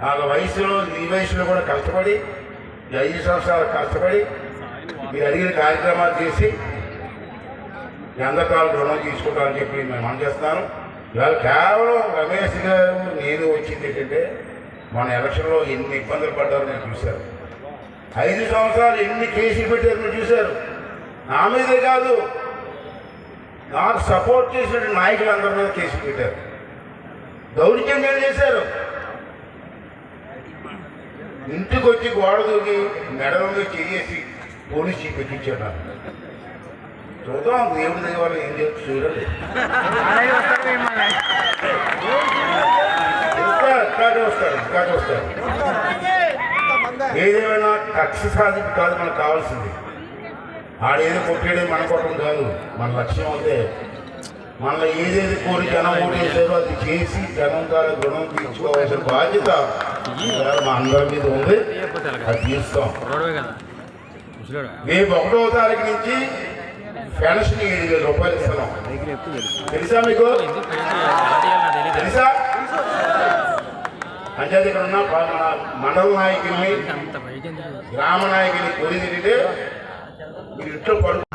వాళ్ళ వయసులో ఈ వయసులో కూడా కష్టపడి 5 సంవత్సరాలు కష్టపడి మీరు అడిగిన కార్యక్రమాలు చేసి అందరికాలు రుణం తీసుకుంటామని చెప్పి మేము అందజేస్తున్నాను. ఇవాళ కేవలం రమేష్ గారు నేను వచ్చింది ఏంటంటే మన ఎలక్షన్లో ఎన్ని ఇబ్బందులు పడ్డారో నేను చూశారు. 5 సంవత్సరాలు ఎన్ని కేసులు పెట్టారు మీరు చూశారు. నా మీదే కాదు, నాకు సపోర్ట్ చేసిన నాయకులందరి మీద కేసులు పెట్టారు, దౌర్జన్యం చేశారు. ఇంటికి వచ్చి గోడ దూకి మెడల మీద చేసి పోలీసు పెట్టించారు. నాకు చూద్దాం దేవుడి దగ్గర వాళ్ళు ఏం చేస్తూ చూడండి. ఇంకా చూస్తారు. ఏదేమైనా కక్ష సాధింపు కాదు మనకు కావాల్సింది. ఆడేదో కొట్టేది మన కొట్టడం కాదు. మన లక్ష్యం అయితే మనలో ఏదేది కోరి జనం ఓటేసారో అది చేసి జనం ద్వారా రుణం తీర్చుకోవాల్సిన బాధ్యత మా అందరి మీద ఉంది. అది తీస్తాం. రేపు 1వ తారీఖు నుంచి పెన్షన్ 7,000 రూపాయలు ఇస్తున్నాం. తెలుసా మీకు? తెలుసా? పంచాయతీ ఇక్కడ ఉన్న మండల నాయకుల్ని గ్రామ నాయకుల్ని కోరి తిరిగితే మీరు ఇంట్లో పడుకు